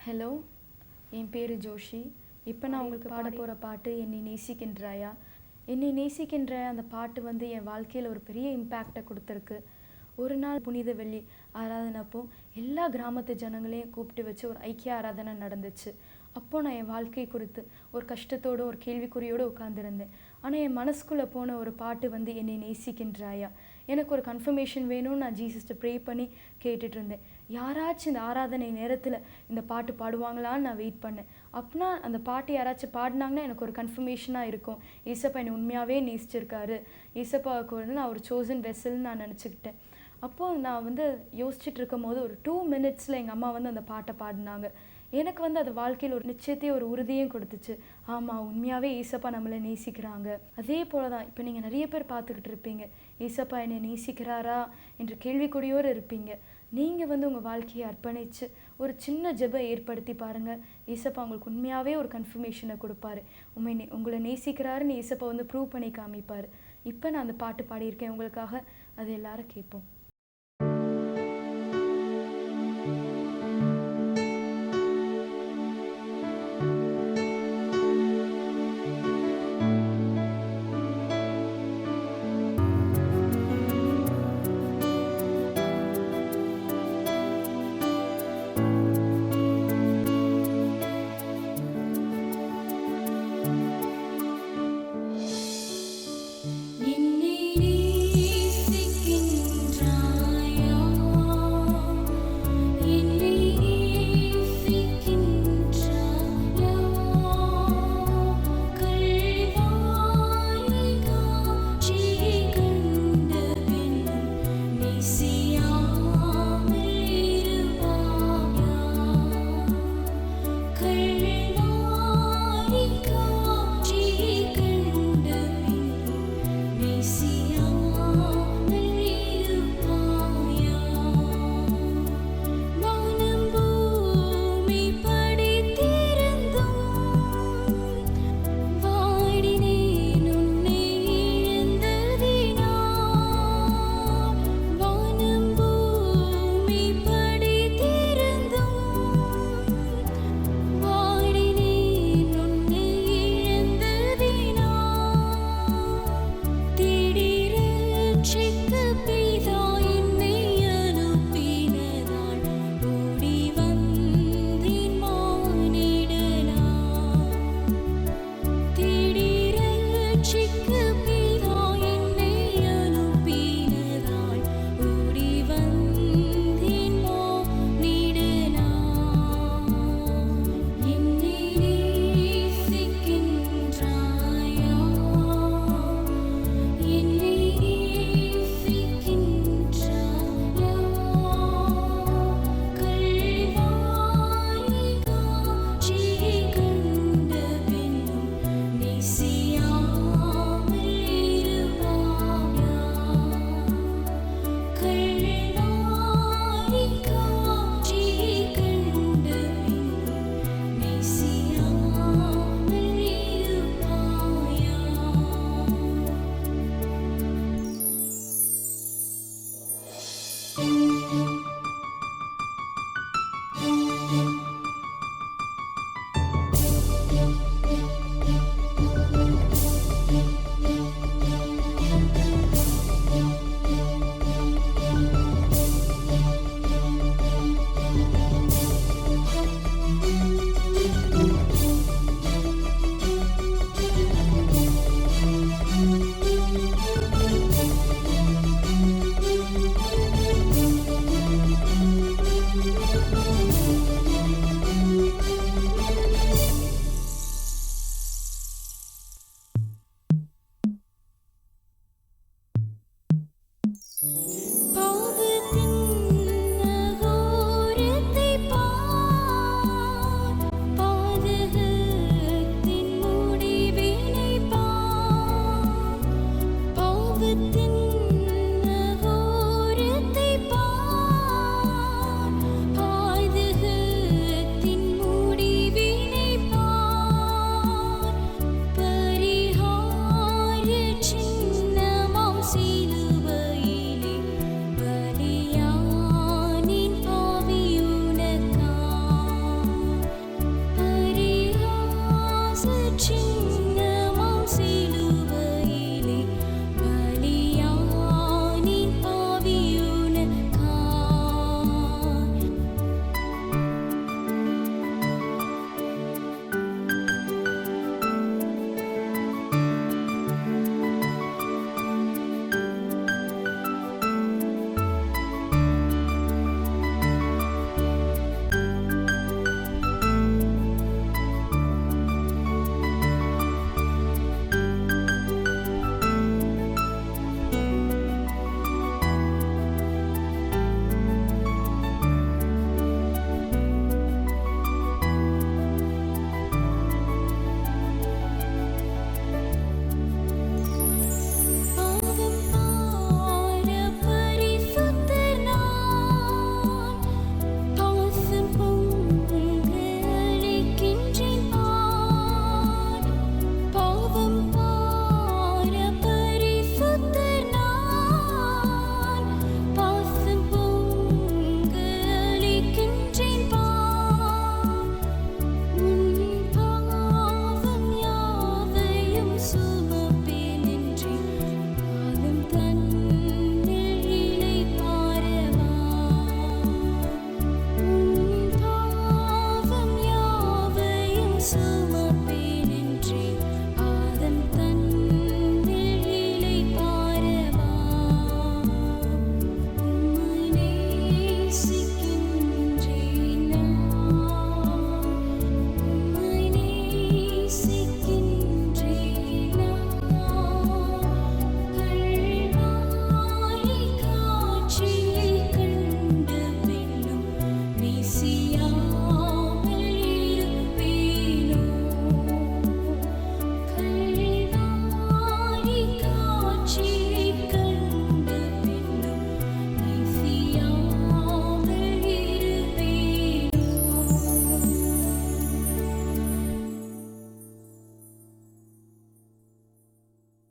Hello, என் பேர் ஜோஷி. இப்போ நான் உங்களுக்கு பாட போகிற பாட்டு என்னை நேசிக்கின்றாயா. என்னை நேசிக்கின்றாயா அந்த பாட்டு வந்து என் வாழ்க்கையில் ஒரு பெரிய இம்பேக்டை கொடுத்துருக்கு. ஒரு நாள் புனித வெள்ளி ஆராதனப்போ எல்லா கிராமத்து ஜனங்களையும் கூப்பிட்டு வச்சு ஒரு ஐக்கிய ஆராதனை நடந்துச்சு. அப்போது நான் என் வாழ்க்கை குறித்து ஒரு கஷ்டத்தோடு ஒரு கேள்விக்குறியோடு உட்காந்துருந்தேன். ஆனால் என் மனசுக்குள்ளே போன ஒரு பாட்டு வந்து என்னை நேசிக்கின்றாயா. எனக்கு ஒரு கன்ஃபர்மேஷன் வேணும்னு நான் ஜீசஸ்ட்டை ப்ரே பண்ணி கேட்டுட்டு இருந்தேன். யாராச்சும் இந்த ஆராதனை நேரத்தில் இந்த பாட்டு பாடுவாங்களான்னு நான் வெயிட் பண்ணேன். அப்படின்னா அந்த பாட்டு யாராச்சும் பாடினாங்கன்னா எனக்கு ஒரு கன்ஃபர்மேஷனாக இருக்கும். ஏசப்பா என்னை உண்மையாகவே நேசிச்சிருக்காரு. ஏசப்பாவுக்கு வந்து நான் ஒரு சோசன் வெசல்னு நான் நினச்சிக்கிட்டேன். அப்போது நான் வந்து யோசிச்சுட்டு இருக்கும் போது ஒரு 2 மினிட்ஸில் எங்கள் அம்மா வந்து அந்த பாட்டை பாடினாங்க. எனக்கு வந்து அது வாழ்க்கையில் ஒரு நிச்சயத்தையும் ஒரு உறுதியும் கொடுத்துச்சு. ஆமாம், உண்மையாகவே ஏசப்பா நம்மளை நேசிக்கிறாங்க. அதே போல தான் இப்போ நீங்கள் நிறைய பேர் பார்த்துக்கிட்டு இருப்பீங்க. ஏசப்பா என்னை நேசிக்கிறாரா என்று கேள்விக்குறியோடு இருப்பீங்க. நீங்கள் வந்து உங்கள் வாழ்க்கையை அர்ப்பணித்து ஒரு சின்ன ஜெபம் ஏற்படுத்தி பாருங்கள். ஏசப்பா உங்களுக்கு உண்மையாகவே ஒரு கன்ஃபர்மேஷனை கொடுப்பாரு. உங்களை நேசிக்கிறாருன்னு ஏசப்பா வந்து ப்ரூவ் பண்ணி காமிப்பார். இப்போ நான் அந்த பாட்டு பாடியிருக்கேன் உங்களுக்காக. அது எல்லாரும் கேட்போம்.